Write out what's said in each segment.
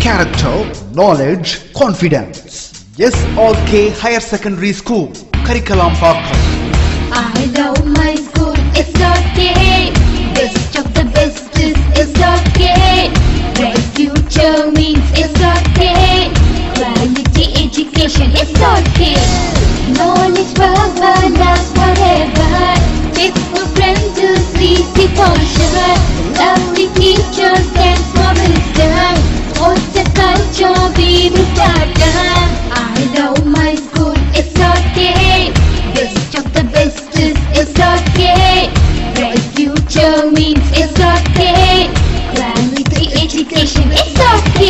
character, knowledge, confidence. SRK Higher Secondary School, Karikalambakkam. I love my school, SRK. Best of the best is SRK. Bright future means SRK. Quality education, SRK. Knowledge power lasts forever. Faithful friends to see the culture. Lovely teachers and for wisdom. What's the culture we will start? I love my school, SRK. Best of the best is SRK. Bright future means SRK. Quality education, SRK.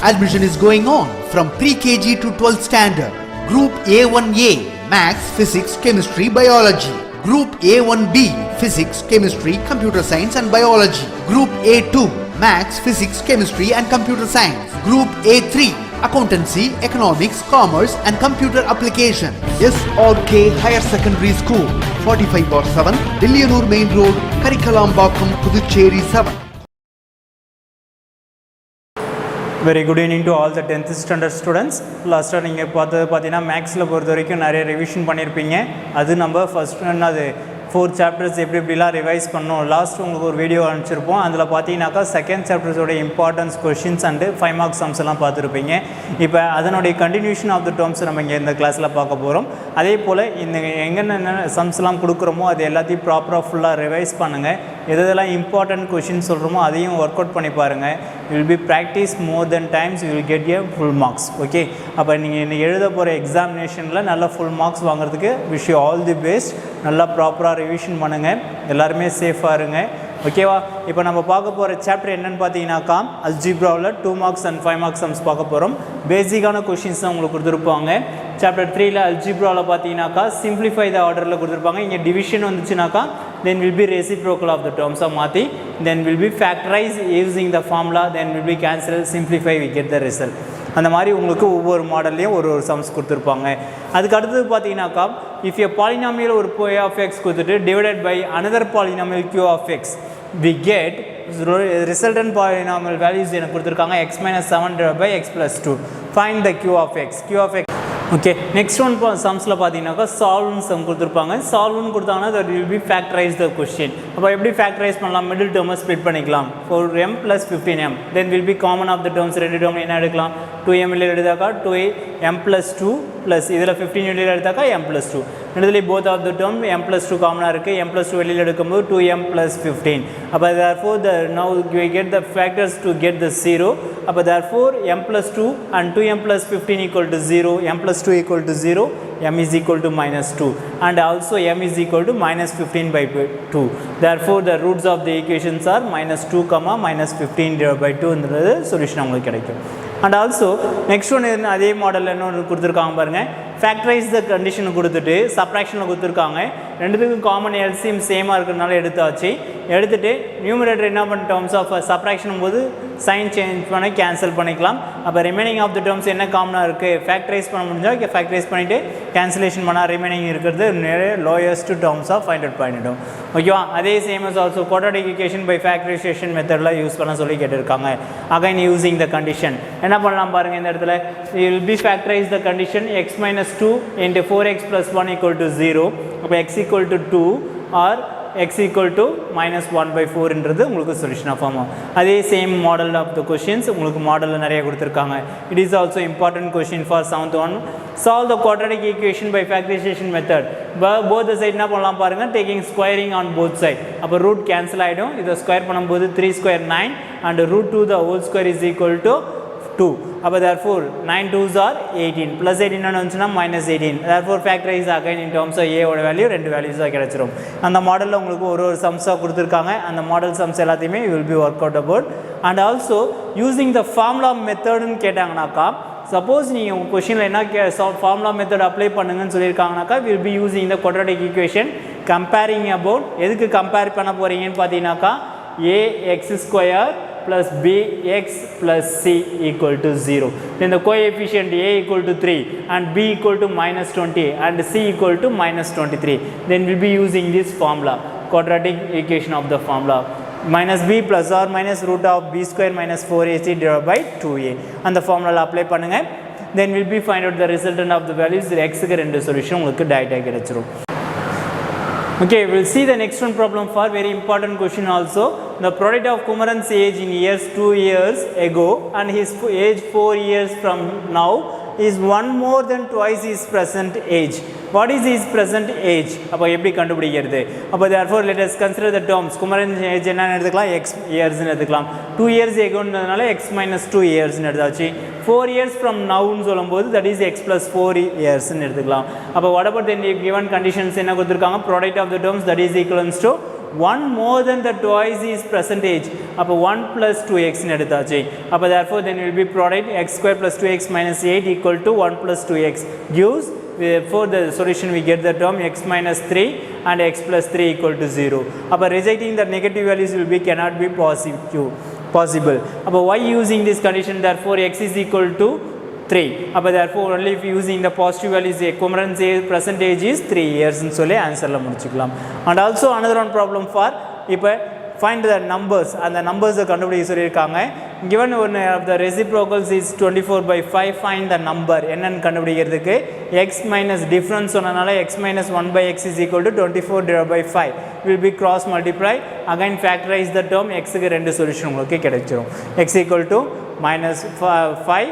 Admission is going on from pre-KG to 12th standard. Group A1A, Maths, Physics, Chemistry, Biology. Group A1B, Physics, Chemistry, Computer Science and Biology. Group A2, Maths, Physics, Chemistry and Computer Science. Group A3, Accountancy, Economics, Commerce and Computer Application. SRK Higher Secondary School, 45/7, Dilliyanur Main Road, Karikalambakkam, Puducherry 7. Very good evening to all the 10th standard students. லாஸ்ட்டாக நீங்கள் பார்த்தீங்கன்னா மேக்ஸில் பொறுத்த வரைக்கும் நிறைய revision பண்ணியிருப்பீங்க. அது நம்ம ஃபஸ்ட் அது 4 சாப்டர்ஸ் எப்படிலாம் ரிவைஸ் பண்ணோம் லாஸ்ட் உங்களுக்கு ஒரு வீடியோ அனுப்பிச்சிருப்போம். அதில் பார்த்தீங்கன்னாக்கா செகண்ட் சாப்டர்ஸோட importance questions and 5 marks sums எல்லாம் பார்த்துருப்பீங்க. இப்போ அதனுடைய கண்டினியூஷன் ஆஃப் த டேர்ம்ஸ் நம்ம இங்கே இந்த கிளாஸில் பார்க்க போகிறோம். அதே போல் இந்த எங்கென்ன சம்ஸ்லாம் கொடுக்குறோமோ அது எல்லாத்தையும் ப்ராப்பராக ஃபுல்லாக ரிவைஸ் பண்ணுங்கள். எதெல்லாம் இம்பார்ட்டன்ட் கொஷின் சொல்கிறோமோ அதையும் ஒர்க் அவுட் பண்ணி பாருங்கள். You will be practice more then times you will get a full marks. Okay, அப்போ நீங்கள் இன்னைக்கு எழுத போகிற எக்ஸாமினேஷனில் நல்லா ஃபுல் மார்க்ஸ் வாங்குறதுக்கு wish you all the best. நல்லா ப்ராப்பராக ரிவிஷன் பண்ணுங்கள். எல்லாருமே சேஃபாக இருங்க. ஓகேவா? இப்போ நம்ம பார்க்க போகிற சாப்டர் என்னென்னு பார்த்தீங்கன்னாக்கா அல்ஜிப்ராவில் 2 மார்க்ஸ் அண்ட் 5 மார்க்ஸ் சம்ஸ் பார்க்க போகிறோம். பேசிக்கான கொஷின்ஸ் தான் உங்களுக்கு கொடுத்துருப்பாங்க. சாப்டர் 3ல் அல்ஜிப்ராவில் பார்த்தீங்கன்னாக்கா சிம்பிளிஃபை த ஆர்டரில் கொடுத்துருப்பாங்க. இங்கே division வந்துச்சுனாக்கா then will be reciprocal of the terms of மாற்றி then will be factorize using the formula then will be cancel simplify we get the result. அந்த மாதிரி உங்களுக்கு ஒவ்வொரு மாடல்லையும் ஒரு சம்ஸ் கொடுத்துருப்பாங்க. அதுக்கு அடுத்தது பார்த்தீங்கன்னாக்கா இஃப் ஏ பாலினாமியல் ஒரு p of x கொடுத்துட்டு divided by another polynomial q of x we get resultant polynomial values எனக்கு கொடுத்துருக்காங்க x minus 7 divided by x plus 2. Find the q of x. Okay, next one சம்ஸில் பார்த்தீங்கன்னாக்கா சால்வ்னு sum கொடுத்துருப்பாங்க. சால்வ்னு கொடுத்தாங்கன்னா that will be factorise the question. அப்போ எப்படி ஃபேக்டரைஸ் பண்ணலாம்? மிடில் டேர்மை ஸ்ப்ளிட் பண்ணிக்கலாம். 4m + 15m then will be common of the terms. ரெண்டு டேர்ம் என்ன எடுக்கலாம்? 2m வெளியில் எடுத்தாக்கா 2m + 2 ப்ளஸ் இதில் 15 வெளியில் எடுத்தாக்கா m + 2. ரெண்டுலேயும் both of the term m + 2 காமனாக இருக்குது. m + 2 வெளியில் எடுக்கும்போது 2m + 15. அப்போ therefore now we get the factors to get the 0. அப்போ therefore m + 2 and 2m + 15 equal to 0, m + 2 equal to 0, m is equal to -2 and also m is equal to -15/2. Therefore the roots of the equations are -2, -15/2 என்றது solution உங்களுக்கு கிடைக்கும். And also next ஒன்று அதே மாடலில் இன்னொன்று கொடுத்துருக்காங்க பாருங்கள். ஃபேக்டரைஸ் த கண்டிஷன் கொடுத்துட்டு சப்ராக்ஷனில் கொடுத்துருக்காங்க. ரெண்டுத்துக்கும் காமன் எல்சிஎம் சேமாக இருக்கிறதுனால எடுத்தாச்சு. எடுத்துகிட்டு நியூமரேட்டர் என்ன பண்ண டேர்ம்ஸ் ஆஃப் சப்ராக்ஷன் போது சைன் சேஞ்ச் பண்ணி கேன்சல் பண்ணிக்கலாம். அப்போ ரிமைனிங் ஆஃப் த டேர்ம்ஸ் என்ன காமனாக இருக்குது? ஃபேக்டரைஸ் பண்ண முடிஞ்சால் ஃபேக்டரைஸ் பண்ணிவிட்டு கேன்சலேஷன் பண்ணால் ரிமைனிங் இருக்கிறது நிறைய lowest terms of find out பண்ணிட்டோம். ஓகேவா? அதே same as also quadratic equation by factorisation மெத்தடில் யூஸ் பண்ண சொல்லி கேட்டிருக்காங்க. அகைன் யூஸிங் த கண்டிஷன் என்ன பண்ணலாம் பாருங்கள். இந்த இடத்துல you will be factorize the condition x minus 2 into 4x plus 1 equal to 0. அப்போ x equal to 2 or x equal to -1/4 என்றது உங்களுக்கு சொல்யூஷன் ஆஃப் ஆகும். அதே same model of the questions உங்களுக்கு மாடலில் நிறைய கொடுத்துருக்காங்க. It is also important question for 7th one. Solve the quadratic equation by factorization method. Both the side என்ன பண்ணலாம் பாருங்கள். taking squaring on both side. அப்போ ரூட் கேன்சல் ஆகிடும். இதை ஸ்கொயர் பண்ணும்போது 3 square 9 and root 2 the whole square is equal to 2. அப்போ therefore 9 2s are 18 plus 18 வந்துச்சுன்னா -18. therefore factorize again in terms of a ஓட வேல்யூ 2 வேல்யூஸாக கிடச்சிரும். அந்த மாடலில் உங்களுக்கு ஒரு சம்ஸாக கொடுத்துருக்காங்க. அந்த மாடல் சம்ஸ் எல்லாத்தையுமே you will be work out about. and also using the formula methodன்னு கேட்டாங்கனாக்கா சப்போஸ் நீங்கள் உங்கள் கொஷினில் என்ன ஃபார்முலா மெத்தட் அப்ளை பண்ணுங்கன்னு சொல்லியிருக்காங்கனாக்கா will be using the quadratic equation comparing about. எதுக்கு கம்பேர் பண்ண போகிறீங்கன்னு பார்த்தீங்கன்னாக்கா ax² plus bx plus c equal to 0. Then the coefficient a equal to 3 and b equal to -20 and c equal to -23. Then we'll be using this formula, quadratic equation of the formula. minus b plus or minus root of b square minus 4ac divided by 2a அந்த ஃபார்முலால apply பண்ணுங்க. then will be find out the resultant of the values x க்கு ரெண்டு solution உங்களுக்கு டைரக்டா கிடைச்சிரும். Okay, we'll see the next one problem for very important question also. The product of Kumaran's age in years 2 years ago and his age 4 years from now is one more than twice his present age. What is his present age? அப்போ எப்படி கண்டுபிடிக்கிறது? அப்போ therefore let us consider the terms. Kumaran's age என்ன எடுத்துக்கலாம்? x years னு எடுத்துக்கலாம். 2 years ago ன்றதுனால x minus 2 years னு எடுத்தாச்சு. 4 years from now னு சொல்லும்போது that is x plus 4 years னு எடுத்துக்கலாம். அப்போ what about the given conditions என்ன கொடுத்திருக்காங்க? Product of the terms that is equivalent to 1 more than the twice is present age. அப்போ 1 plus 2x னு எடுத்தாச்சு. அப்போ therefore then will be product x square plus 2x minus 8 equal to 1 plus 2x gives for the solution we get the term x minus 3 and x plus 3 equal to 0. அப்போ rejecting the negative values will be cannot be possible. அப்போ why using this condition? Therefore x is equal to 3. அப்போ therefore only if using the positive values Kumaran's present age is 3 years னு சொல்லி ஆன்சர்ல முடிச்சுக்கலாம். And also another one problem for இப்போ find the numbers அந்த numbers கண்டுபிடிக்க சொல்லியிருக்காங்க. given one of the reciprocals is 24 by 5 find the number என்னன்னு கண்டுபிடிக்கிறதுக்கு x minus difference சொன்னனால x minus 1 by x is equal to 24 divided by 5 will be cross multiply again factorize the term x க்கு ரெண்டு solution உங்களுக்கு கிடைச்சிரும். x equal to minus 5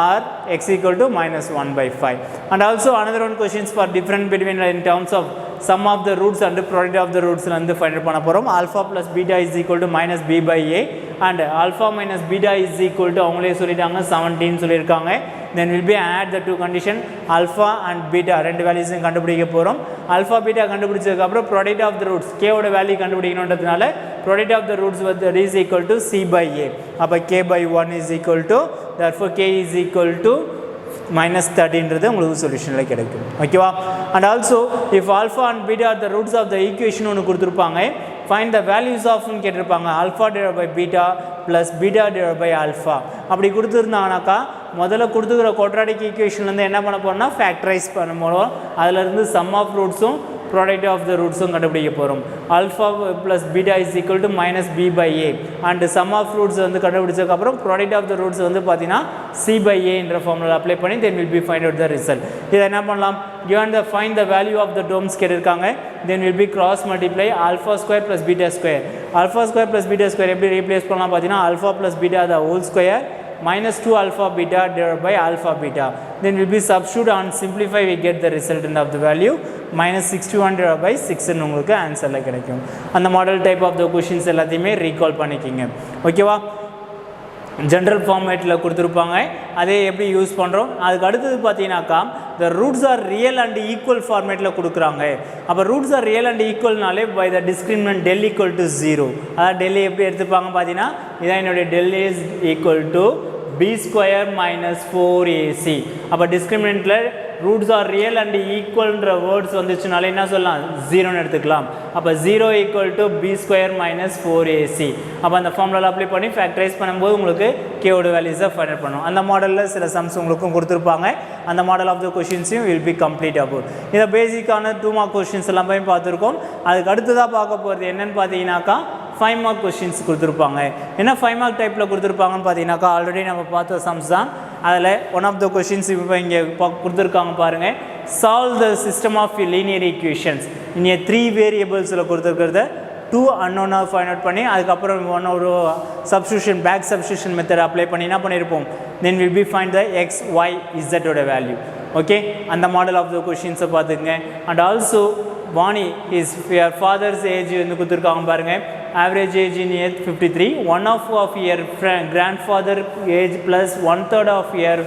or x equal to minus 1 by 5. And also another one questions for different between in terms of sum of the roots and the product of the roots வந்து find out பண்ண போறோம். alpha plus beta is equal to minus b by a and alpha minus beta is equal to அவங்களே சொல்லிட்டாங்க 17 சொல்லியிருக்காங்க. then will be add the two condition alpha and beta ரெண்டு values கண்டுபிடிக்க போறோம். alpha beta கண்டுபிடிச்சதுக்கு அப்புறம் product of the roots k ஓட value கண்டுபிடிக்கணும்ன்றதுனால product of the roots is equal to c by a. அப்ப k by 1 is equal to therefore k is equal to minus 30 ன்றது உங்களுக்கு சொல்யூஷன்ல கிடைக்கும். ஓகேவா? and also if alpha and beta are the roots of the equation ஒன்னு கொடுத்திருப்பாங்க find the values of னு கேட்டிருப்பாங்க alpha divided by beta plus beta divided by alpha அப்படி கொடுத்திருந்தாங்கனாக்கா முதல்ல கொடுத்துக்கிற quadratic equation ல இருந்து என்ன பண்ண போறோம்னா factorize பண்ண போறோம். அதுல இருந்து sum of rootsம் product of the roots கண்டுபிடிக்க போறோம். alpha plus beta is equal to minus b by a and sum of roots வந்து கண்டுபிடிச்சதுக்கு அப்புறம் product of the roots வந்து பாத்தீனா c by a என்ற ஃபார்முலா அப்ளை பண்ணி then will be find out the result. இத என்ன பண்ணலாம்? given the find the value of the terms கேட்டிருக்காங்க then will be cross multiply alpha square plus beta square. alpha square plus beta square எப்படி replace பண்ணலாம் பாத்தீனா alpha plus beta the whole square minus 2 alpha beta divided by alpha beta. then will be substitute and simplify we get the resultant of the value minus 61 divided by 6 ன்னு உங்களுக்கு ஆன்சர்ல கிடைக்கும். அந்த model type of the questions எல்லாத்தையுமே recall பண்ணிக்கிங்க. ஓகேவா? General ஃபார்மேட்ல கொடுத்திருப்பாங்க. அதே எப்படி யூஸ் பண்றோம்? அதுக்கு அடுத்து பாத்தீங்கன்னாக்கா the roots are real and equal ஃபார்மேட்ல கொடுக்கறாங்க. அப்ப roots are real and equalனாலே by the discriminant del equal to 0. அத del எப்படி எடுத்துப்பாங்க பாத்தீனா இதான் என்னோட del is equal to b square minus 4ac. அப்ப discriminantல roots are real and equal ன்ற வேர்ட்ஸ் வந்துச்சுனால என்ன சொல்லலாம் 0 ன்னு எடுத்துக்கலாம். அப்ப 0 equal to b square minus 4ac. அப்ப அந்த ஃபார்முலால அப்ளை பண்ணி ஃபேக்டரைஸ் பண்ணும்போது உங்களுக்கு k ஓட வேல்யூஸை ஃபைண்ட் அவுட் பண்ணும். அந்த மாடல்ல சில சம்ஸ் உங்களுக்கு கொடுத்திருப்பாங்க. அந்த மாடல் ஆஃப் தி क्वेश्चंसயும் will be complete about. இத பேசிக்கான 2 மார்க் क्वेश्चंस எல்லாம் போய் பார்த்திருக்கோம். அதுக்கு அடுத்ததா பார்க்க போறது என்னன்னு பாத்தீங்கன்னாக்கா 5 மார்க் क्वेश्चंस கொடுத்திருப்பாங்க. என்ன 5 மார்க் டைப்ல கொடுத்திருப்பாங்கன்னு பாத்தீங்கன்னாக்கா ஆல்ரெடி நம்ம பார்த்த சம்ஸ் தான். அதுல one of the questions இப்போ இங்க கொடுத்திருக்காங்க பாருங்க. solve the system of linear equations in a 3 variablesல கொடுத்திருக்கிறத 2 unknown find out பண்ணி அதுக்கு அப்புறம் ஒரு substitution back substitution method apply பண்ணி என்ன பண்ணிருப்போம் then will be find the x y z ஓட வேல்யூ. ஓகே? அந்த மாடல் ஆஃப் தி क्वेश्चंस பாத்துங்க. and also Vani is your father's age வந்து கொடுத்திருக்காங்க பாருங்க. average age in age 53. one of your grandfather age plus 1/3 of your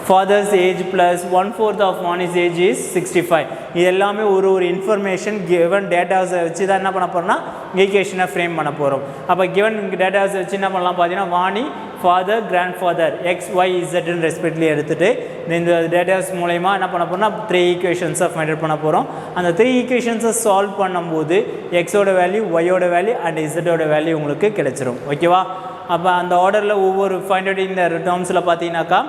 father's age plus 1/4 of Vani's age is 65. இது எல்லாமே ஒரு information given dataஸ் வச்சு தான் என்ன பண்ண போறோம்னா ஈக்குவேஷனை ஃப்ரேம் பண்ண போறோம். அப்ப given dataஸ் வச்சு என்ன பண்ணலாம் பாத்தீங்கன்னா Vani father grandfather x y z ன்னு ரெஸ்பெக்ட்லி எடுத்துட்டு இந்த டேட்டாஸ் மூலமா என்ன பண்ண போறோம்னா 3 ஈக்குவேஷன்ஸை ஃபைண்ட் அவுட் பண்ண போறோம். அந்த 3 ஈக்குவேஷன்ஸை சால்வ் பண்ணும்போது x ஓட வேல்யூ y ஓட வேல்யூ and z ஓட வேல்யூ உங்களுக்கு கிடைச்சிரும். ஓகேவா? அப்ப அந்த ஆர்டர்ல ஒவ்வொரு ஃபைண்ட் அவுட் இந்த டேர்ம்ஸ்ல பாத்தீங்கன்னாக்கா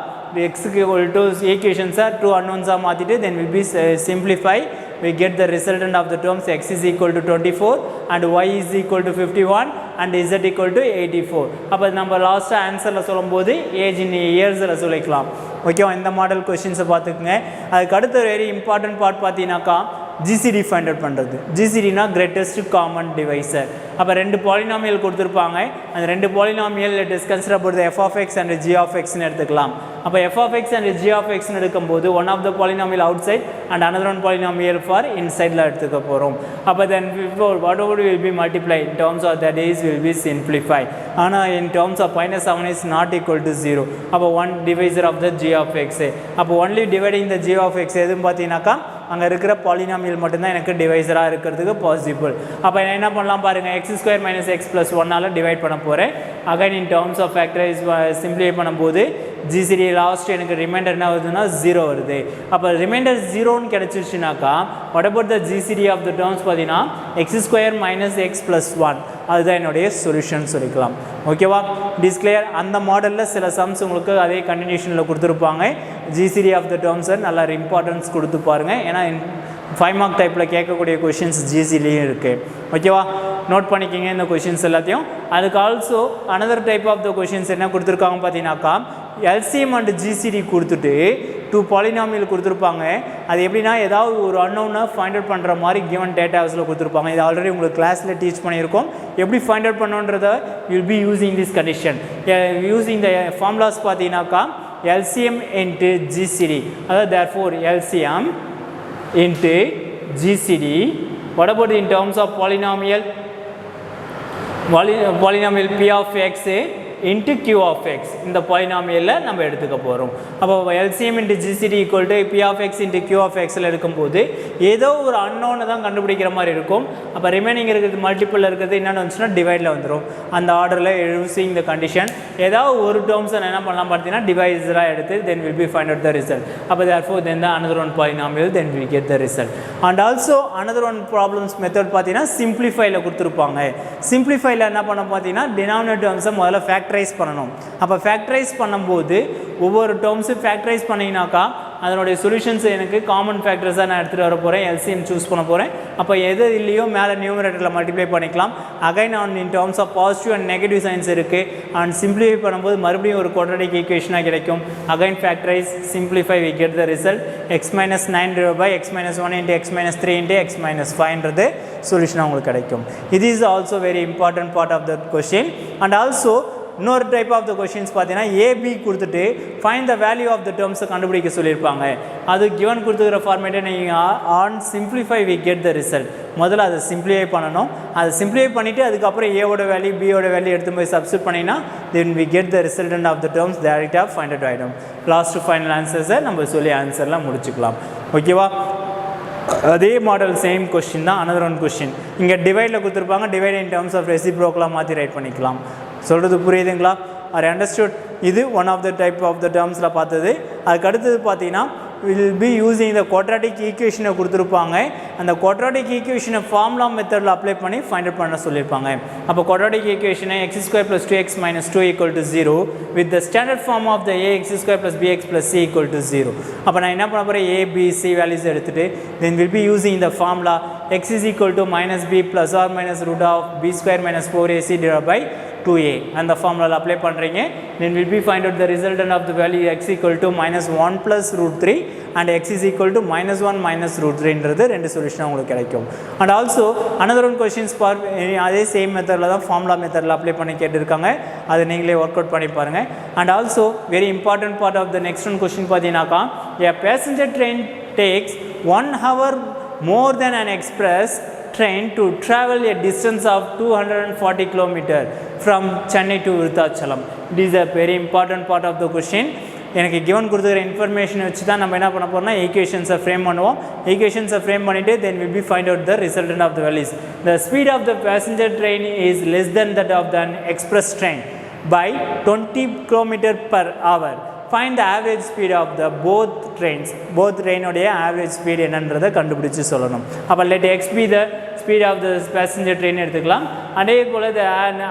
x equal to equations are 2 unknowns மாத்திட்டு then will be simplify we get the resultant of the terms x is equal to 24 and y is equal to 51 and z equal to 84. அப்போ நம்ம last ஆன்சரில் சொல்லும்போது age இன் இயர்ஸில் சொல்லிக்கலாம். ஓகேவா, இந்த model கொஷின்ஸை பார்த்துக்குங்க. அதுக்கு அடுத்த வெரி இம்பார்ட்டன்ட் பார்ட் பார்த்தீங்கன்னாக்கா GCD ஃபைண்ட் அவுட் பண்ணுறது. GCDனா கிரேட்டஸ்ட் காமன் டிவைசர். அப்போ ரெண்டு பாலினாமியல் கொடுத்துருப்பாங்க. அந்த ரெண்டு பாலினாமியல் லெட் இஸ் கன்சிடர் போகிறது f of x and g of xன்னு எடுத்துக்கலாம். அப்போ f of x and g of xன்னு எடுக்கும்போது one of the polynomial outside and another one polynomial for இன்சைடில் எடுத்துக்க போகிறோம். அப்போ then whatever will be multiply in terms of that is will be simplify. ஆனால் in terms of -7 is not equal to 0. அப்போ one divisor of the g of x. அப்போ only dividing the g of x எதுன்னு பார்த்தீங்கன்னாக்கா அங்கே இருக்கிற polynomial மட்டும்தான் எனக்கு டிவைசராக இருக்கிறதுக்கு பாசிபிள். அப்போ நான் என்ன பண்ணலாம் பாருங்கள், x² - x + 1 டிவைட் பண்ண போகிறேன். Again in terms of factorise simplify பண்ணும்போது GCD லாஸ்ட் எனக்கு ரிமைண்டர் என்ன வருதுன்னா 0 வருது. அப்போ ரிமைண்டர் 0ன்னு கிடச்சிருச்சுனாக்கா what about the GCD of the terms பார்த்தீங்கன்னா x² - x + 1 அதுதான் என்னுடைய சொல்யூஷன் சொல்லிக்கலாம். ஓகேவா, டிஸ்கிளியர். அந்த மாடலில் சில சம்ஸ் உங்களுக்கு அதே கண்டினியூஷனில் கொடுத்துருப்பாங்க. GCD ஆஃப் த டேர்ம்ஸை நல்லா இம்பார்ட்டன்ஸ் கொடுத்து பாருங்கள். ஏன்னா 5 மார்க் டைப்பில் கேட்கக்கூடிய கொஷின்ஸ் GCDலையும் இருக்குது. ஓகேவா, நோட் பண்ணிக்கிங்க இந்த கொஷின்ஸ் எல்லாத்தையும். அதுக்கு also another type of the questions என்ன கொடுத்துருக்காங்க பார்த்தீங்கன்னாக்கா LCM அண்ட் GCD கொடுத்துட்டு 2 பாலினாமியல் கொடுத்துருப்பாங்க. அது எப்படின்னா ஏதாவது ஒரு அன்னோனை ஃபைண்ட் அவுட் பண்ணுற மாதிரி கிவன் டேட்டாஸில் கொடுத்துருப்பாங்க. இது ஆல்ரெடி உங்களுக்கு கிளாஸில் டீச் பண்ணியிருக்கோம். எப்படி ஃபைண்ட் அவுட் பண்ணுன்றதை will be using this condition. Using the formulas பார்த்தீங்கன்னாக்கா LCM into GCD. அதாவது therefore LCM into GCD. What about in terms of polynomial? Polynomial P of x into Q of x. இந்த பாலினாமியலில் நம்ம எடுத்துக்க போகிறோம். அப்போ LCM into GCD equal to P of x into Q of xல் இருக்கும்போது ஏதோ ஒரு அன்னோனை தான் கண்டுபிடிக்கிற மாதிரி இருக்கும். அப்போ ரிமைனிங் இருக்கிறது மல்டிப்பிளில் இருக்கிறது என்னென்னு வந்துச்சுன்னா டிவைடில் வந்துடும். அந்த ஆர்டரில் யூஸிங் த கண்டிஷன் ஏதாவது ஒரு டேர்ம்ஸை என்ன பண்ணலாம் பார்த்தீங்கன்னா டிவைஸராக எடுத்து தென் will be find out the result. அப்போ therefore then the another one polynomial then we get the result. And also another one problems method பார்த்தீங்கன்னா சிம்பிளிஃபைல கொடுத்துருப்பாங்க. சிம்பிளிஃபைல என்ன பண்ண பார்த்தீங்கன்னா டினாமினேட்டர் டேர்ம்ஸை முதல்ல ஃபேக்டரைஸ் பண்ணணும். அப்போ ஃபேக்டரைஸ் பண்ணும்போது ஒவ்வொரு டேர்ம்ஸும் ஃபேக்டரைஸ் பண்ணிங்கனாக்கா அதனுடைய சொல்யூஷன்ஸ் எனக்கு காமன் ஃபேக்டர்ஸாக நான் எடுத்துகிட்டு வர போகிறேன். LCM சூஸ் பண்ண போகிறேன். அப்போ எது இல்லையோ மேலே நியூமரேட்டரில் மல்டிப்ளை பண்ணிக்கலாம். Again on in terms of positive and negative signs இருக்குது. அண்ட் சிம்பிளிஃபை பண்ணும்போது மறுபடியும் ஒரு குவாட்ரடிக் ஈக்குவேஷனாக கிடைக்கும். Again factorise simplify we get the result x - 9 x - 1 into x - 3 into x - 5ன்றது சொல்யூஷனாக உங்களுக்கு கிடைக்கும். இது is also very important part of the question. And also இன்னொரு டைப் ஆஃப் த கொஷின்ஸ் பார்த்தீங்கன்னா ஏபி கொடுத்துட்டு find the value of the டேர்ம்ஸை கண்டுபிடிக்க சொல்லியிருப்பாங்க. அது கிவன் கொடுத்துக்கிற ஃபார்மேட்டை நீங்கள் on simplify we get the result. முதல்ல அதை சிம்பிளிஃபை பண்ணணும். அதை சிம்பிளிஃபை பண்ணிவிட்டு அதுக்கப்புறம் ஏவோட வேல்யூ பியோட வேல்யூ எடுத்து போய் சப்ஸ்டிட் பண்ணிங்கன்னா then we get the resultant of the terms டைரெக்டாக ஃபைண்ட் அவுட் ஆகிடும். லாஸ்ட் ஃபைனல் ஆன்சர்ஸை நம்ம சொல்லி ஆன்சர்லாம் முடிச்சுக்கலாம். ஓகேவா, அதே மாடல் சேம் கொஸ்டின் தான். அனதர் ஒன் கொஸ்டின் இங்கே டிவைடில் கொடுத்துருப்பாங்க. டிவைட் இன் டேர்ம்ஸ் ஆஃப் ரெசிப்ரோக்கலாக மாற்றி ரைட் பண்ணிக்கலாம். சொல்கிறது புரியுதுங்களா? Or understood? இது one of the type of the டேர்ம்ஸில் பார்த்தது. அதுக்கு அடுத்தது பார்த்தீங்கன்னா will be using the quadratic ஈக்குவேஷனை கொடுத்துருப்பாங்க. அந்த குவாட்ராட்டிக் ஈக்குவேஷனை ஃபார்முலா மெத்தடில் அப்ளை பண்ணி ஃபைண்ட் அவுட் பண்ண சொல்லியிருப்பாங்க. அப்போ குவாட்ராட்டிக் ஈக்குவேஷனை x² + 2x - 2 = 0 with the standard form of the ax² + bx + c = 0. அப்போ நான் என்ன பண்ண போகிறேன், a b c வேல்யூஸ் எடுத்துகிட்டு தென் will be using the formula x = -b ± √b² - 4ac / 2a. அந்த ஃபார்முலாவில் அப்ளை பண்ணுறீங்க. Then will be find out the resultant of the value x = -1 + √3 and x = -1 - √3ன்றது ரெண்டு சொல்யூஷனாக உங்களுக்கு கிடைக்கும். And also another one questions for அதே சேம் மெத்தடில் தான் ஃபார்முலா மெத்தடில் அப்ளை பண்ணி கேட்டிருக்காங்க. அதை நீங்களே ஒர்க் அவுட் பண்ணி பாருங்கள். And also very important part of the next one question பார்த்தீங்கன்னாக்கா a passenger train takes 1 hour more than an express train to travel a distance of 240 km from Chennai to Virudhachalam. It is a very important part of the question. எனக்கு given கொடுத்துக்கிற information வச்சு தான் நம்ம என்ன பண்ண போகிறோம்னா ஈக்குவேஷன்ஸை frame பண்ணுவோம். ஈக்குவேஷன்ஸை frame பண்ணிவிட்டு then will be find out the resultant of the values. The speed of the passenger train is less than that of the express train by 20 km/h. Find the average speed of the both trains. Both train-உடைய average speed என்னன்றதை கண்டுபிடிச்சு சொல்லணும். அப்போ let x be the speed of the passenger train எடுத்துக்கலாம். அதே போல் the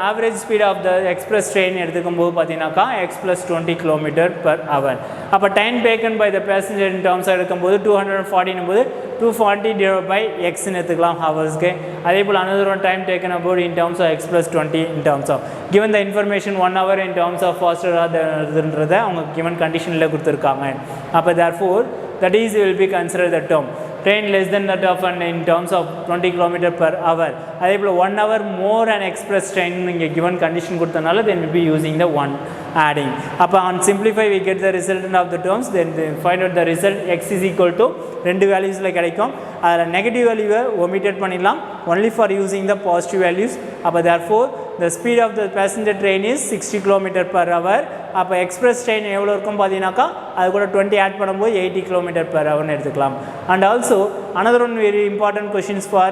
average speed of the express train எடுத்துக்கும் போது பார்த்தீங்கன்னாக்கா x + 20 km/h. அப்போ time taken by the passenger in terms எடுக்கும்போது 240 போது 240 divided by எக்ஸ்ன்னு எடுத்துக்கலாம் ஹவர்ஸ்க்கு. அதே போல் another one time taken about in terms of x plus 20 in terms of given the information 1 hour in terms of faster அதுன்றதை அவங்க given conditionல கொடுத்துருக்காங்க. அப்போ therefore that is will be considered the term train less than that of an in terms of 20 km per hour. அதே போல் 1 hour more an express train இங்கே given condition கொடுத்தனால then will be using the one adding. அப்போ on simplify we get the resultant of the terms, then find out the result x is equal to ரெண்டு வேல்யூஸில் கிடைக்கும். அதில் negative வேல்யூவை omitted பண்ணிடலாம் only for using the positive values. அப்போ therefore the speed of the passenger train is 60 km per hour. அப்போ express train எவ்வளோ இருக்கும் பார்த்தீங்கன்னாக்கா அது கூட 20 ஆட் பண்ணும்போது 80 km per hour எடுத்துக்கலாம். And also another one very important questions for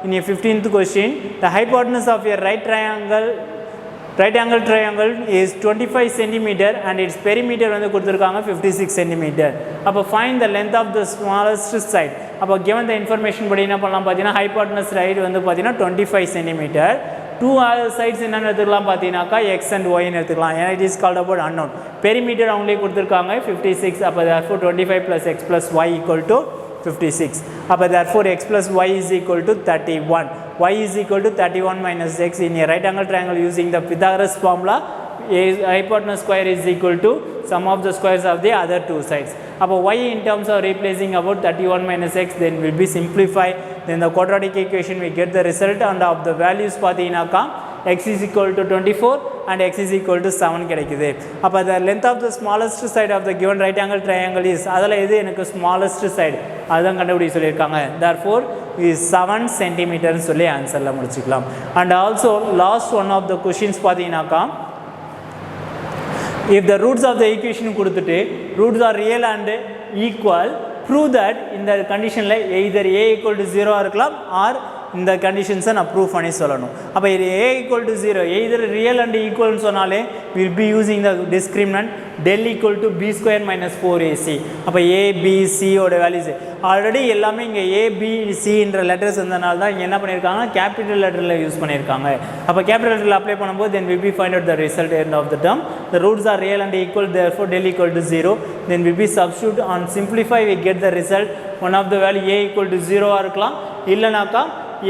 in a 15th question, the hypotenuse of a right angle triangle is 25 cm and its perimeter வந்து கொடுத்துருக்காங்க 56 cm. அப்போ find the length of the smallest side. அப்போ given the information படி என்ன பண்ணலாம் பார்த்தீங்கன்னா hypotenuse right வந்து பார்த்தீங்கன்னா 25 cm. டூ சைட்ஸ் என்னென்னு எடுத்துக்கலாம் பார்த்தீங்கன்னாக்கா எக்ஸ் அண்ட் ஒய்ன்னு எடுத்துக்கலாம். ஏன்னா it is called about unknown. Perimeter அவங்களே கொடுத்துருக்காங்க 56. அப்போ therefore 25 plus x plus y equal to 56. அப்போ therefore x plus y is equal to 31. y is equal to 31 minus x in a right angle triangle using the Pythagoras formula. Hypotenuse square is equal to sum of the squares of the other two sides. அப்போ y in terms of replacing about 31 minus x then will be simplified, then the quadratic equation we get the result and of the values பார்த்தீங்கன்னாக்கா x is equal to 24 and x is equal to 7 கிடைக்குது. அப்போ the length of the smallest side of the given right angle triangle is அதில் எது எனக்கு smallest side அதுதான் கண்டுபிடிக்க சொல்லியிருக்காங்க. therefore is 7 cm சொல்லி ஆன்சரில் முடிச்சுக்கலாம். and also last one of the questions பார்த்தீங்கன்னாக்கா if the roots of the equation கொடுத்துட்டு roots are real and equal, prove that இந்த கண்டிஷனில் either a equal to 0 இருக்கலாம் or இந்த கண்டிஷன்ஸை நான் ப்ரூவ் பண்ணி சொல்லணும். அப்போ இது a equal to 0 either real and equal சொன்னாலே will be using the discriminant del equal to b square minus 4ac. அப்போ a b c ஓட வேல்யூஸ் ஆல்ரெடி எல்லாமே இங்கே a b cன்ற லெட்டர்ஸ் இருந்தனால தான் இங்கே என்ன பண்ணியிருக்காங்க கேபிட்டல் லெட்டரில் யூஸ் பண்ணியிருக்காங்க. அப்போ கேபிட்டல் லெட்டரில் அப்ளை பண்ணும்போது then will be find out the result end of the term. The roots are real and equal, therefore del equal to 0. Then will be substitute on simplify we get the result. One of the value a equal to 0 இருக்கலாம், இல்லைனாக்கா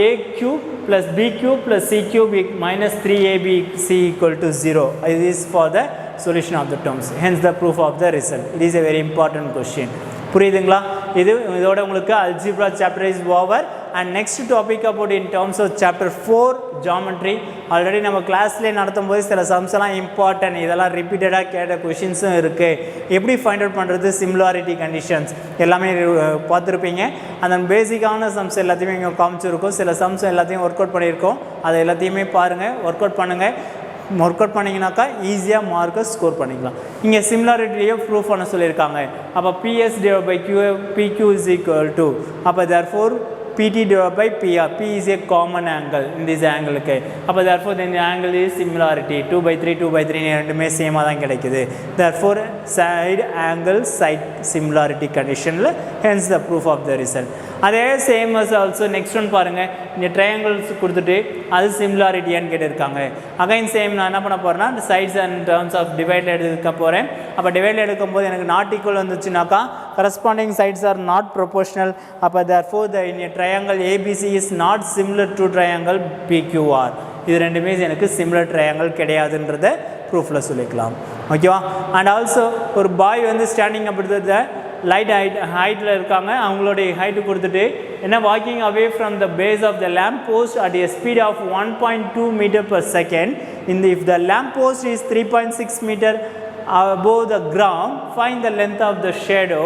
a cube plus b cube plus c cube minus 3abc equal to 0. This is for the solution of the terms, hence the proof of the result. It is a very important question. புரியுதுங்களா? இதோட உங்களுக்கு algebra chapter is over and next topic about in terms of chapter 4 geometry. Already நம்ம கிளாஸ்லேயே நடத்தும் போது சில sums எல்லாம் important, இதெல்லாம் ரிப்பீட்டடாக கேட்ட கொஷின்ஸும் இருக்குது. எப்படி ஃபைண்ட் அவுட் பண்ணுறது, சிமிலாரிட்டி கண்டிஷன்ஸ் எல்லாமே பார்த்துருப்பீங்க. அந்த பேசிக்கான சம்ஸ் எல்லாத்தையுமே இங்கே காமிச்சிருக்கோம். சில சம்ஸ் எல்லாத்தையும் ஒர்க் அவுட் பண்ணியிருக்கோம். அதை எல்லாத்தையுமே பாருங்கள், ஒர்க் அவுட் பண்ணுங்கள். ஒர்க் அவுட் பண்ணிங்கனாக்கா ஈஸியாக மார்க்கை ஸ்கோர் பண்ணிக்கலாம். இங்கே சிமிலாரிட்டிலேயே ப்ரூஃப் பண்ண சொல்லியிருக்காங்க. அப்போ PS divided by Q, PQ is equal to, அப்போ therefore PT divided by PR. P is a common angle in this angle. அப்போ therefore then the angle is similarity 2/3 2/3 ரெண்டுமே சேமாக தான் கிடைக்குது. therefore side angle side similarity conditionல hence the proof of the result. அதே same as also next one பாருங்கள். இங்கே triangles கொடுத்துட்டு அது சிமிலாரிட்டியான்னு கேட்டிருக்காங்க. அகைன் சேம் நான் என்ன பண்ண போகிறேன்னா sides and terms of divide எடுக்க போகிறேன். அப்போ டிவைட் எடுக்கும்போது எனக்கு நாட் ஈக்குவல் வந்துச்சுனாக்கா corresponding sides are not proportional. அப்போ therefore the in a triangle ABC is not similar to triangle PQR. இது ரெண்டுமே எனக்கு சிமிலர் ட்ரையாங்கிள் கிடையாதுன்றத ப்ரூஃபில் சொல்லிக்கலாம். ஓகேவா? அண்ட் ஆல்சோ ஒரு பாய் வந்து ஸ்டாண்டிங் அப்படின்றத லைட் ஹைட்டில் இருக்காங்க. அவங்களுடைய ஹைட்டு கொடுத்துட்டு என்ன walking away from the base of the lamp post at a speed of 1.2 metre per second. If the lamp post is 3.6 metre above the ground, find the length of the shadow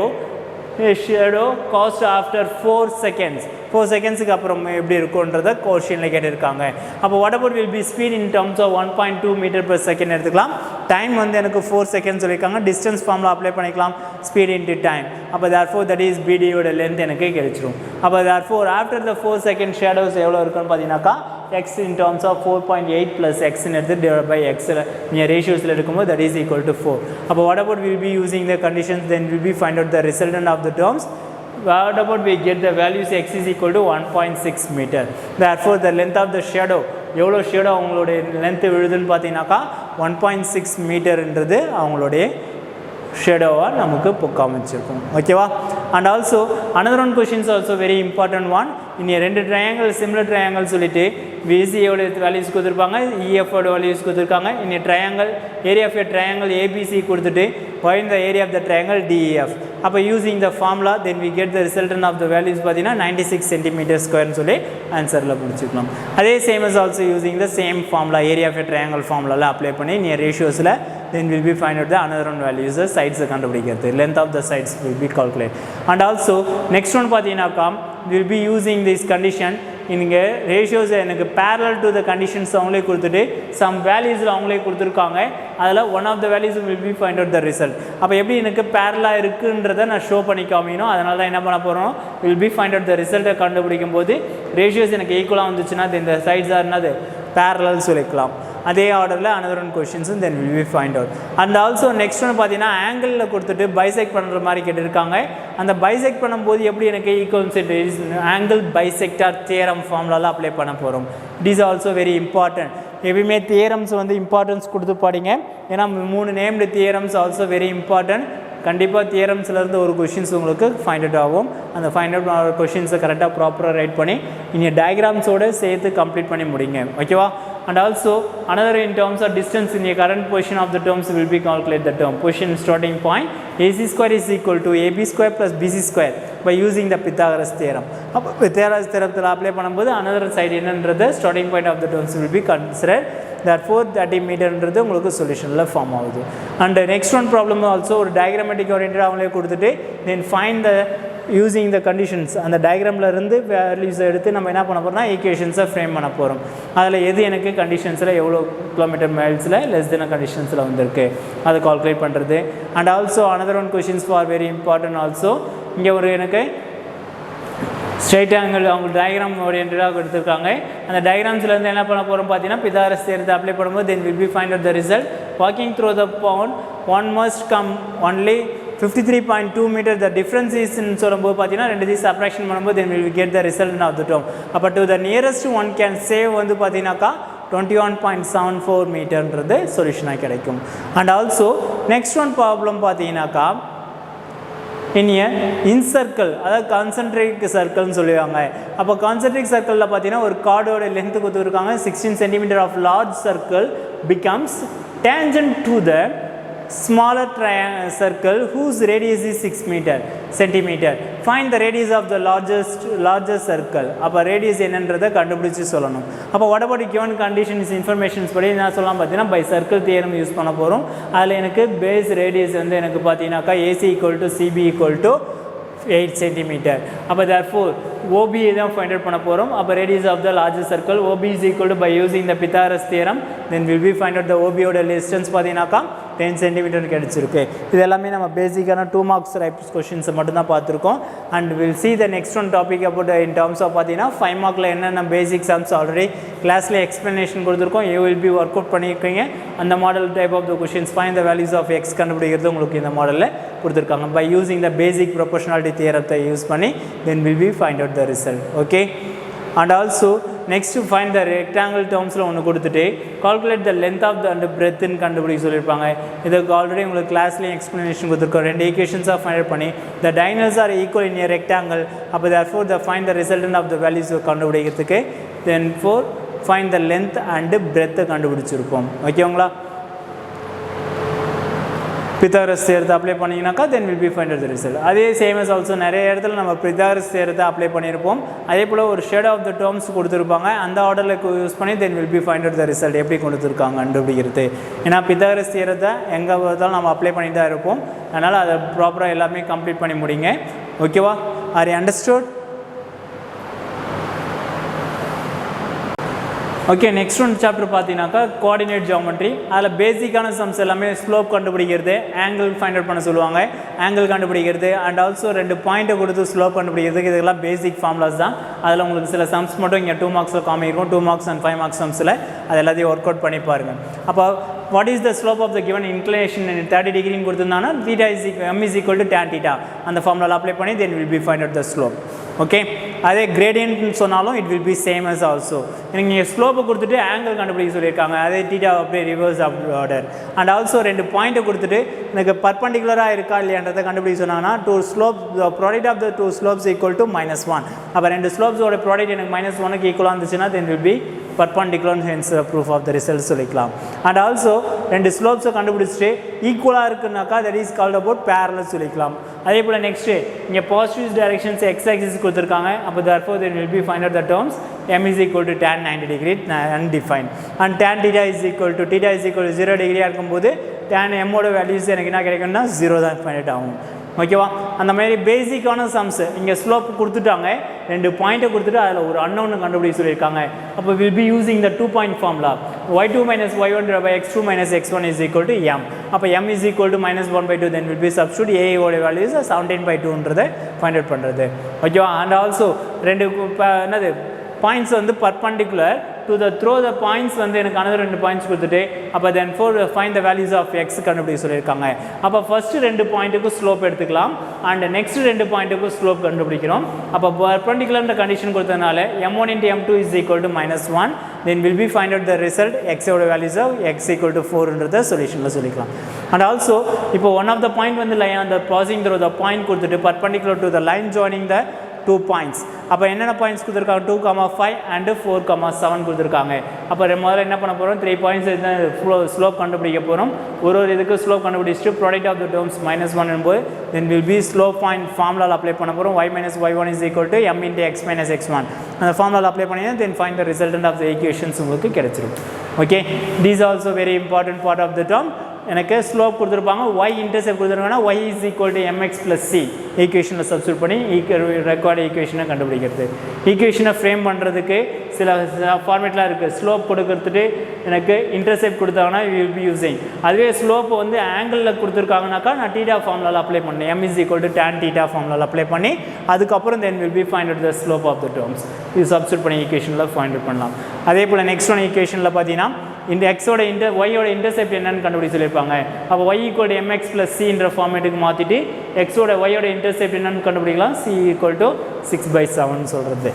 caused after 4 seconds. 4 செகண்ட்ஸுக்கு அப்புறம் எப்படி இருக்குன்றத கொஷினில் கேட்டிருக்காங்க. அப்போ what about will be speed in terms of 1.2 metre per second எடுத்துக்கலாம். Time வந்து எனக்கு 4 செகண்ட்ஸ் சொல்லியிருக்காங்க. டிஸ்டன்ஸ் ஃபார்மில் அப்ளை பண்ணிக்கலாம், ஸ்பீட் இன்ட்டு டைம். அப்போ therefore that is BDயோட லென்த் எனக்கு கிடைச்சிரும். அப்போ therefore after the 4 second shadows எவ்வளோ இருக்குன்னு பார்த்தீங்கன்னாக்கா x in terms of 4.8 plus x எடுத்து divided by x நீங்கள் ரேஷியோஸில் எடுக்கும்போது that is equal to 4. அப்போ what about will be using the conditions, then will be find out the resultant of the terms. What about we get the values x is equal to 1.6 meter. Therefore the length of the shadow எவ்வளோ shadow அவங்களுடைய length விழுதுன்னு பார்த்தீங்கன்னாக்கா 1.6 மீட்டர்ன்றது அவங்களுடைய ஷேடோவாக நமக்கு இப்போ காமிச்சிருக்கும். ஓகேவா? And also another one questions also very important one. இனி ரெண்டு triangle similar triangle சொல்லிட்டு விசியோட வேல்யூஸ் கொடுத்துருப்பாங்க, இஎஃபோட வேல்யூஸ் கொடுத்துருக்காங்க. இனி triangle area of a triangle ABC கொடுத்துட்டு find the area of the triangle DEF. அப்போ using the formula then we get the resultant of the values பார்த்தீங்கன்னா 96 centimetre ஸ்கொயர்னு சொல்லி ஆன்சரில் முடிச்சுக்கலாம். அதே same is also using the same formula area of a triangle ஃபார்முலாவில் apply பண்ணி near ரேஷியோஸில் then will be find out the another one values sides கண்டுபிடிக்கிறது, length of the sides will be calculate. And also next one பார்த்தீங்கன்னாக்கா will be using this condition. இங்கே ratios எனக்கு parallel to the conditions அவங்களே கொடுத்துட்டு some values அவங்களே கொடுத்துருக்காங்க, அதில் one of the values will be find out the result. அப்போ எப்படி எனக்கு parallel இருக்குன்றதை நான் ஷோ பண்ணி காமிக்கணும், அதனால தான் என்ன பண்ண போகிறோம் will be find out the result கண்டுபிடிக்கும் போது ரேஷியோஸ் எனக்கு ஈக்குவலாக வந்துச்சுன்னா இந்த சைட்ஸ் என்னது parallel சொல்லிக்கலாம். அதே ஆர்டரில் another one questions then will be find out. And also next ஒன்று பார்த்தீங்கன்னா ஆங்கிளில் கொடுத்துட்டு பைசெக்ட் பண்ணுற மாதிரி கேட்டிருக்காங்க. அந்த பைசெக்ட் பண்ணும்போது எப்படி எனக்கு ஈக்குவல் ஆங்கிள் பைசெக்டார் தியரம் ஃபார்முலாவில் அப்ளை பண்ண போகிறோம். It is also very important. எப்பயுமே தியரம்ஸ் வந்து இம்பார்ட்டன்ஸ் கொடுத்து படிங்க, ஏன்னா 3 named theorems also very important. கண்டிப்பாக தியரம்ஸ்லேருந்து ஒரு கொஷின்ஸ் உங்களுக்கு ஃபைண்ட் அவுட் ஆகும். அந்த ஃபைண்ட் அவுட் ஆகிற கொஷின்ஸை கரெக்டாக ப்ராப்பராக ரைட் பண்ணி இனி டயக்ராம்ஸோடு சேர்த்து கம்ப்ளீட் பண்ணி முடிங்க. ஓகேவா? And also another in terms of distance in the current position of the terms will be calculate the term position starting point AC square is equal to AB square plus BC square by using the Pythagoras theorem. அப்போ Pythagoras theorem apply பண்ணும்போது another side என்னன்றது starting point of the terms will be considered. Therefore 30 மீட்டர்ன்றது உங்களுக்கு சொல்யூஷனில் form ஆகுது. And next one problem also ஒரு diagrammatic ஓரியன்டாக அவங்களே கொடுத்துட்டு தென் find the using the conditions அந்த டயக்ராமில் இருந்து வேல்யூஸை எடுத்து நம்ம என்ன பண்ண போகிறோம்னா ஈக்குவேஷன்ஸை ஃப்ரேம் பண்ண போகிறோம். அதில் எது எனக்கு கண்டிஷன்ஸில் எவ்வளோ கிலோமீட்டர் மைல்ஸில் லெஸ் தென் கண்டிஷன்ஸில் வந்திருக்கு அதை கால்குலேட் பண்ணுறது. And also another one questions for very important also. இங்கே ஒரு எனக்கு ஸ்ட்ரைட் ஆங்கிள் அவங்க டயக்ராம் ஓரியன்டாக எடுத்திருக்காங்க. அந்த டயக்ராம்ஸ்லேருந்து என்ன பண்ண போகிறோம் பார்த்தீங்கன்னா பிதாகரஸ் தியரத்தை அப்ளை பண்ணும்போது then will be find out the result. Walking through the bound one must come only 53.2 metre. The difference இஸ்ன்னு சொல்லும்போது பார்த்தீங்கன்னா ரெண்டு தீஸ் சப்ராக்ஷன் பண்ணும்போது then will get the result of the term. அப்போ to the nearest one can save வந்து பார்த்தீங்கன்னாக்கா 21.74 மீட்டர்ன்றது சொல்யூஷனாக கிடைக்கும். And also next one problem பார்த்தீங்கன்னாக்கா இன்சர்க்கிள், அதாவது கான்சென்ட்ரிக் சர்க்கிள்னு சொல்லுவாங்க. அப்போ கான்சென்ட்ரிக் சர்க்கிளில் பார்த்தீங்கன்னா ஒரு கார்டோட லென்த்து கொடுத்துருக்காங்க 16 centimetre of large circle becomes tangent to the smaller circle whose radius is 6 centimeter. Find the radius of the largest circle. அப்போ ரேடியஸ் என்னன்றதை கண்டுபிடிச்சி சொல்லணும். அப்போ what about given conditions informations படி என்ன சொல்லலாம் பார்த்தீங்கன்னா பை சர்க்கிள் தியரம் யூஸ் பண்ண போகிறோம். அதில் எனக்கு பேஸ் ரேடியஸ் வந்து எனக்கு பார்த்தீங்கன்னாக்கா AC equal to CB equal to 8 centimetre. அப்போ therefore OB தான் ஃபைண்ட் அவுட் பண்ண போகிறோம். அப்போ radius of the largest circle OB is equal to by using the Pythagoras theorem then will be find out the OBயோட டிஸ்டன்ஸ் பார்த்தீங்கன்னாக்கா 10 சென்டிமீட்டர் கிடச்சிருக்கு. இது எல்லாமே நம்ம பேசிக்கான 2 மார்க்ஸ் டைப்ஸ் கொஷின்ஸை மட்டும்தான் பார்த்துருக்கோம். And will see the next one topic about in terms of பார்த்தீங்கன்னா 5 மார்க்கில் என்னென்ன பேசிக் சம்ஸ் ஆல்ரெடி கிளாஸில் எக்ஸ்ப்ளனேஷன் கொடுத்துருக்கோம். You will be work out பண்ணியிருக்கீங்க. அந்த model type of the questions find the values of X கண்டுபிடிக்கிறது உங்களுக்கு இந்த மாடலில் கொடுத்துருக்காங்க. By using the basic proportionality தியரத்தை யூஸ் பண்ணி then will be find out the result. Okay. And also next find the rectangle டேர்ம்ஸில் ஒன்று கொடுத்துட்டு calculate the length of the and பிரெத்துன்னு கண்டுபிடிக்க சொல்லியிருப்பாங்க. இதுக்கு ஆல்ரெடி உங்களுக்கு கிளாஸ்லேயும் எக்ஸ்ப்ளனேஷன் கொடுத்துருக்கோம். 2 ஈக்குவேஷன்ஸாக ஃபைண்ட் அவுட் பண்ணி the diagonals are equal in a rectangle. அப்போ therefore the find the resultant of the values கண்டுபிடிக்கிறதுக்கு then find the length and பிரெத்தை கண்டுபிடிச்சிருப்போம். ஓகேங்களா? பித்தாகரஸ் தியரத்தை அப்ளை பண்ணிங்கனாக்கா then will be find out the result. அதே same as also நிறைய இடத்துல நம்ம பித்தாகரஸ் தியரத்தை அப்ளை பண்ணியிருப்போம். அதே போல் ஒரு ஷேட் ஆஃப் த டேர்ம்ஸ் கொடுத்துருப்பாங்க. அந்த ஆர்டரில் யூஸ் பண்ணி then will be find out the result எப்படி கொடுத்துருக்காங்க கண்டுபிடிக்கிறது. ஏன்னா பித்தாகரஸ் தியரத்தை எங்கே பார்த்தாலும் நம்ம அப்ளை பண்ணி தான் இருப்போம். அதனால் அதை ப்ராப்பராக எல்லாமே கம்ப்ளீட் பண்ணி முடிங்க. ஓகேவா? Are you understood? Okay. Next one chapter பார்த்தீங்கன்னாக்கா கோஆர்டினேட் ஜியோமெட்ரி. அதில் பேசிக்கான சம்ஸ் எல்லாமே ஸ்லோப் கண்டுபிடிக்கிறது, ஆங்கிள் ஃபைண்ட் அவுட் பண்ண சொல்லுவாங்க, ஆங்கிள் கண்டுபிடிக்கிறது அண்ட் ஆல்சோ 2 பாயிண்ட்டை கொடுத்து ஸ்லோப் கண்டுபிடிக்கிறதுக்கு இதெல்லாம் பேசிக் ஃபார்முலாஸ் தான். அதில் உங்களுக்கு சில சம்ஸ் மட்டும் இங்கே 2 மார்க்ஸில் காமிக்கும். 2 மார்க்ஸ் அண்ட் 5 மார்க்ஸ் சம்ஸில் அது எல்லாத்தையும் ஒர்க் அவுட் பண்ணி பாருங்கள். அப்போ what is the slope of the given inclination 30 டிகிரின்னு கொடுத்துருந்தாங்கன்னா m is equal to tan theta அந்த ஃபார்முலாவில் அப்ளை பண்ணி then will be find out the slope. Okay. அதே கிரேடியன்ட்னு சொன்னாலும் it will be same as also. நீங்கள் ஸ்லோப்பை கொடுத்துட்டு ஆங்கிள் கண்டுபிடிக்க சொல்லியிருக்காங்க, அதே தீட்டா அப்படியே ரிவர்ஸ் ஆர்டர். அண்ட் ஆல்சோ 2 பாயிண்ட்டை கொடுத்துட்டு எனக்கு பர்பண்டிகுலராக இருக்கா இல்லையான்றதை கண்டுபிடிக்க சொன்னாங்கன்னா two slope product of the two slopes equal to -1. அப்போ 2 ஸ்லோப்ஸோட ப்ராடக்ட் எனக்கு -1க்கு ஈக்குவலாக இருந்துச்சுன்னா then will be perpendicular, hence proof of the result சொல்லிக்கலாம். அண்ட் ஆல்சோ 2 ஸ்லோப்ஸை கண்டுபிடிச்சிட்டு ஈக்குவலாக இருக்குனாக்கா that is called about parallel சொல்லிக்கலாம். அதே போல் நெக்ஸ்ட்டு இங்கே பாசிட்டிவ் டைரக்ஷன்ஸ் எக்ஸ் ஆக்சிஸ் கொடுத்துருக்காங்க. அப்போ therefore there will be find out the terms m is equal to tan 90 degree undefined and tan theta is equal to 0 டிகிரியாக இருக்கும்போது tan m ஓட values எனக்கு என்ன கிடைக்கும்னா 0 தான் ஃபைண்ட் அவுட் ஆகும். ஓகேவா? அந்த மாதிரி பேசிக்கான சம்ஸு இங்கே ஸ்லோப் கொடுத்துட்டாங்க, 2 பாயிண்ட்டை கொடுத்துட்டு அதில் ஒரு அன்னோன்னு கண்டுபிடிக்க சொல்லியிருக்காங்க. அப்போ will be using the 2 point formula y2 minus y1 by x2 minus x1 is equal to m. அப்போ m is equal to -1/2 then will be substitute a ஓட வேல்யூ இஸ் 17/2ன்றதை ஃபைண்ட் அவுட் பண்ணுறது. ஓகேவா? அண்ட் ஆல்சோ 2 என்னது points வந்து perpendicular to the through the points வந்து எனக்கு another 2 points கொடுத்துட்டு அப்போ then find the values of x கண்டுபிடிக்க சொல்லியிருக்காங்க. அப்போ ஃபஸ்ட்டு 2 பாயிண்ட்டுக்கு ஸ்லோப் எடுத்துக்கலாம் அண்ட் நெக்ஸ்ட் 2 பாயிண்ட்டுக்கு ஸ்லோப் கண்டுபிடிக்கிறோம். அப்போ பர்பண்டிகுலர்ன்ற கண்டிஷன் கொடுத்ததுனால m1 into m2 is equal to -1 then will be find out the result x ஓட values of x equal to 4ன்றத சொல்யூஷனில் சொல்லிக்கலாம். அண்ட் ஆல்சோ இப்போ ஒன் ஆஃப் த பாயிண்ட் வந்து அந்த பாசிங் த்ரோ த பாயிண்ட் கொடுத்துட்டு perpendicular to the line joining the 2 points. அப்போ என்னென்ன பாயிண்ட்ஸ் கொடுத்துருக்காங்க 2,5 and 4,7 கொடுத்துருக்காங்க. அப்போ முதல்ல என்ன பண்ண போகிறோம் 3 பாயிண்ட்ஸ் ஸ்லோப் கண்டுபிடிக்க போகிறோம். ஒரு இதுக்கு ஸ்லோப் கண்டுபிடிச்சிட்டு ப்ராடக்ட் ஆஃப் த டேர்ம்ஸ் -1 என்பது தென் வில் பி ஸ்லோப் பாயிண்ட் ஃபார்முலாவில் அப்ளை பண்ண போகிறோம். y minus y1 is equal to m into x minus x1 அந்த ஃபார்முலாவில் அப்ளை பண்ணிங்கன்னா then find the resultant of the equations உங்களுக்கு கிடைச்சிருக்கும். Okay, these also very important part of the term. எனக்கு slope கொடுத்துருப்பாங்க, y இன்டர்செப்ட் கொடுத்துருக்காங்கன்னா y is equal to mx plus c ஈக்குவேஷனில் substitute பண்ணி ரெக்கார்டு ஈக்குவேஷனை கண்டுபிடிக்கிறது. ஈக்குவேஷனை ஃப்ரேம் பண்ணுறதுக்கு சில ஃபார்மேட்லாம் இருக்குது. ஸ்லோப் கொடுக்கறதுட்டு எனக்கு இன்டர்செப்ட் கொடுத்தாங்கன்னா வில் பி யூஸிங். அதுவே ஸ்லோப்பை வந்து ஆங்கிளில் கொடுத்துருக்காங்கனாக்கா நான் டீட்டா ஃபார்முலாவில் அப்ளை பண்ணேன், m is equal to tan theta ஃபார்முலாவில் அப்ளை பண்ணி அதுக்கப்புறம் then will be find out the slope of the terms. இது சப்ஸ்டியூட் பண்ணி ஈக்குவேஷனில் ஃபைண்ட் அவுட் பண்ணலாம். அதே போல் நெக்ஸ்ட் ஒன் ஈக்குவேஷனில் பார்த்தீங்கன்னா இந்த எக்ஸோட ஒய்யோட இன்டர்செப்ட் என்னன்னு கண்டுபிடிச்சு சொல்லியிருப்பாங்க. அப்போ y equal to mx plus c என்ற ஃபார்மேட்டுக்கு மாற்றிட்டு எக்ஸோட ஒய்யோட இன்டர்செப்ட் என்னன்னு கண்டுபிடிக்கலாம், c equal to 6/7 சொல்கிறது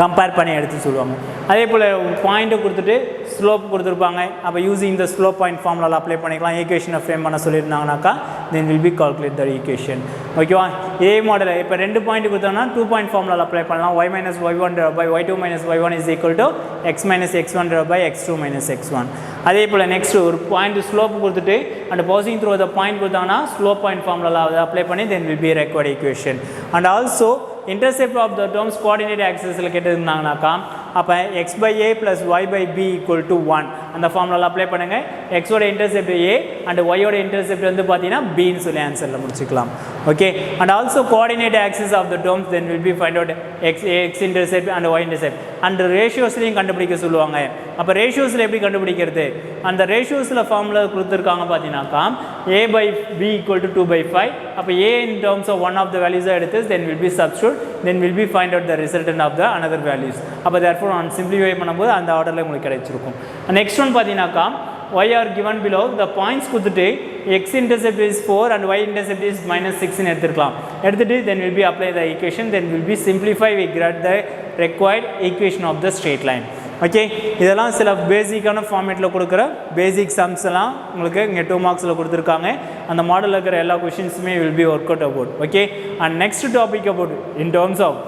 கம்பேர் பண்ணி எடுத்து சொல்லுவாங்க. அதே போல் பாயிண்ட்டை கொடுத்துட்டு ஸ்லோப் கொடுத்துருப்பாங்க. அப்போ யூஸிங் த ஸ்லோப் பாயிண்ட் ஃபார்முலாவில் அப்ளை பண்ணிக்கலாம். ஈக்குவேஷனை ஃப்ரேம் பண்ண சொல்லியிருந்தாங்கனாக்கா then will be calculate the equation. ஓகேவா? இதே மாடலில் இப்போ 2 பாயிண்ட் கொடுத்தோம்னா 2 பாயிண்ட் ஃபார்முலாவில் அப்ளை பண்ணலாம். y minus y1 by y2 minus y1 is equal to x minus x1 by x2 minus x1. அதே போல் நெக்ஸ்ட் ஒரு பாயிண்ட் ஸ்லோப் கொடுத்துட்டு and passing through the point கொடுத்தாங்கன்னா ஸ்லோப் பாயிண்ட் ஃபார்முலாவில் அப்ளை பண்ணி then will be required equation. And also intercept of the terms coordinate ஆக்சிஸில் கேட்டிருந்தாங்கனாக்கா அப்போ x by a plus y by b equal to 1 அந்த ஃபார்முலாவில் apply பண்ணுங்கள். எக்ஸோட இன்டர்செப்ட் a அண்ட் ஒய்யோட இன்டர்செப்ட் வந்து பார்த்தீங்கன்னா பின்னு சொல்லி ஆன்சரில் முடிச்சுக்கலாம். Okay, and also coordinate axis of the terms then will be find out x intercept and y intercept and ரேஷியோஸ்லையும் கண்டுபிடிக்க சொல்லுவாங்க. அப்போ ரேஷியோஸில் எப்படி கண்டுபிடிக்கிறது? அந்த ரேஷியோஸில் ஃபார்முலா கொடுத்துருக்காங்க பார்த்தீங்கன்னாக்கா a by b equal to 2/5. அப்போ a in terms of one of the values எடுத்து then will be substitute then will be find out the resultant of the another values. அப்போ therefore on simplify பண்ணும்போது அந்த ஆர்டரில் உங்களுக்கு கிடைச்சிருக்கும். Next one பார்த்தீங்கன்னாக்கா y are given below the points கொடுத்துட்டு x intercept is 4 and y intercept is -6 எடுத்துக்கலாம். எடுத்துட்டு then will be apply the equation then will be simplify we get the required equation of the straight line. Okay, இதெல்லாம் சில பேசிக்கான ஃபார்மேட்டில் கொடுக்குற பேசிக் sums எல்லாம் உங்களுக்கு இங்கே 2 மார்க்ஸில் கொடுத்துருக்காங்க. அந்த மாடலில் இருக்கிற எல்லா கொஷின்ஸுமே will be work out about. Okay, and next topic about in terms of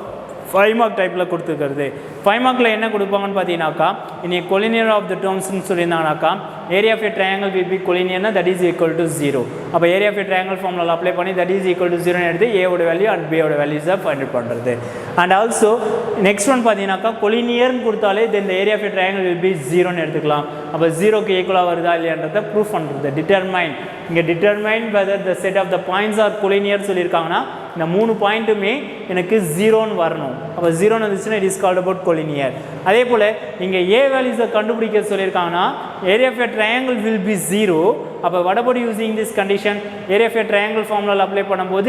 5 mark டைப்பில் கொடுத்துருக்கிறது. 5 மார்க்கில் என்ன கொடுப்பாங்கன்னு பார்த்தீங்கன்னாக்கா இனி கொலினியர் ஆஃப் த டேர்ம்ஸ்னு சொல்லியிருந்தாங்கனாக்கா area of a triangle will be கொலினியர்னா தட் இஸ் ஈக்குவல் டு 0. அப்போ area of a triangle formula apply பண்ணி தட் இஸ் ஈக்குவல் டு 0 எடுத்து ஏவோட வேல்யூ அண்ட் பியோட வேல்யூஸை ஃபைண்ட் அவுட் பண்ணுறது. அண்ட் ஆல்சோ நெக்ஸ்ட் ஒன் பார்த்தீங்கன்னாக்கா கொலினியர்னு கொடுத்தாலே தென் area of a triangle will be 0ன்னு எடுத்துக்கலாம். அப்போ 0க்கு ஈக்குவலாக வருதா இல்லையான்றதை ப்ரூஃப் பண்ணுறது. டிட்டர்மைன் இங்கே determine whether the set of the points are collinear சொல்லியிருக்காங்கன்னா இந்த 3 பாயிண்ட்டுமே எனக்கு 0ன்னு வரணும். அப்போ 0ன்னு வந்துச்சுன்னா it is called about collinear. அதே போல் இங்கே ஏ வேல்யூஸை கண்டுபிடிக்க சொல்லியிருக்காங்கன்னா area of a triangle will be 0. அப்போ what about using this condition? Area of a triangle ஃபார்முலாவில் அப்ளை பண்ணும்போது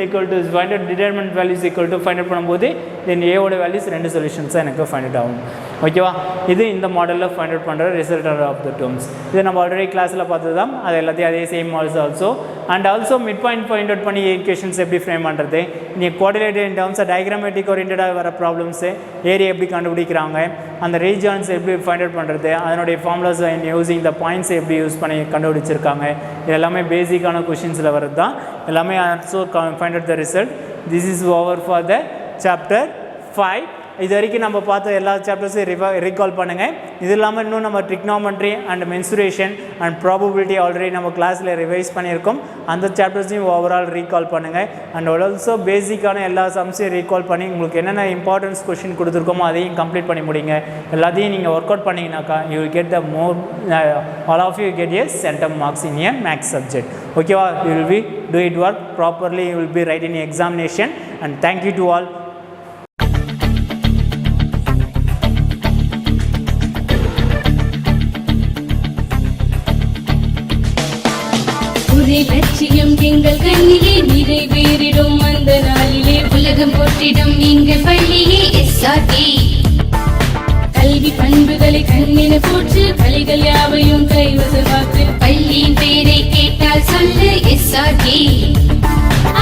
equal to find out determinant values equal to find out பண்ணும்போது தென் ஏவோட வேல்யூஸ் 2 சொல்யூஷன்ஸாக எனக்கு ஃபைண்ட் அவுட் ஆகும். ஓகேவா? இது இந்த மாடலில் ஃபைண்ட் அவுட் பண்ணுற ரிசல்ட் ஆஃப் த டேர்ம்ஸ். இது நம்ம ஆல்ரெடி கிளாஸில் பார்த்தது தான். அது எல்லாத்தையும் அதே same models also and also mid point find out பண்ணி ஈக்குவேஷன்ஸ் எப்படி ஃப்ரேம் பண்ணுறது, நீங்கள் கோஆர்டினேட் இன் டேர்ம்ஸ் டயக்ராமேட்டிக் ஓரியன்டாக வர ப்ராப்ளம்ஸு, ஏரியா எப்படி கண்டுபிடிக்கிறாங்க, அந்த ரீஜன்ஸ் எப்படி ஃபைண்ட் அவுட் பண்ணுறது, அதனுடைய ஃபார்முலாஸ் யூஸிங் த பாயிண்ட்ஸ் எப்படி யூஸ் பண்ணி கண்டுபிடிச்சிருக்காங்க, இது எல்லாமே பேசிக்கான கொஷின்ஸில் வருது தான். எல்லாமே also find out the result. This is over for the chapter 5. இது வரைக்கும் நம்ம பார்த்த எல்லா சாப்டர்ஸையும் ரீகால் பண்ணுங்கள். இது இல்லாமல் இன்னும் நம்ம trigonometry and mensuration and probability already நம்ம கிளாஸில் ரிவைஸ் பண்ணியிருக்கோம். அந்த சாப்டர்ஸையும் ஓவரால் ரீகால் பண்ணுங்கள். அண்ட் ஆல்சோ பேசிக்கான எல்லா சம்ஸையும் ரீகால் பண்ணி உங்களுக்கு என்னென்ன இம்பார்ட்டன்ஸ் கொஷின் கொடுத்துருக்கோமோ அதையும் கம்ப்ளீட் பண்ணி முடிங்க. எல்லாத்தையும் நீங்கள் ஒர்க் அவுட் பண்ணிங்கனாக்கா you will get the more all of you get a centum marks in a maths subject. ஓகேவா? You will be do it work properly, you will be write in examination. And thank you to all. ஒரே லட்சியம் எங்கள் கண்ணிலே நிறைவேறிடும் அந்த நாளிலே உலகம் போற்றிடும் எங்கள் பள்ளியே SRK. கல்வி பண்புகளை கண்ணின போற்று கலைகள் யாவையும் கைவசமாக்கு பள்ளியின் பெயரை கேட்டால் சொல்லு SRK.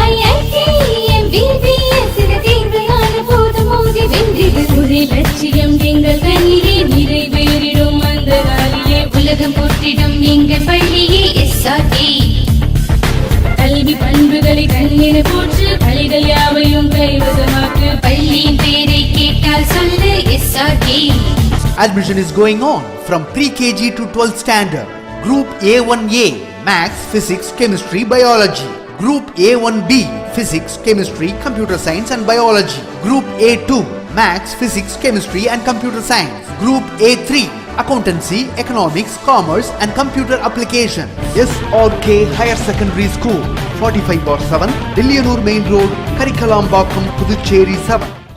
IIT MBBS சில தேர்வையான போது மோதி வென்றிடு. ஒரே லட்சியம் எங்கள் கண்ணிலே நிறைவேறிடும் அந்த நாளிலே உலகம் போற்றிடும் எங்கள் பள்ளியே SRK. கல்வி பண்புகளை கண்ணின போற்று கலைகள் யாவையும் கைவசமாக்கு பள்ளியின் பெயரை கேட்டால் சொல்லு SRK. Admission is going on from pre-KG to 12th standard. Group A1A Maths, Physics, Chemistry, Biology. Group A1B Physics, Chemistry, Computer Science and Biology. Group A2 Maths, Physics, Chemistry and Computer Science. Group A3 Accountancy, Economics, Commerce and Computer Application. SRK Higher Secondary School, 45/7, Dillianur Main Road, Karikalambakkam, Puducherry 7.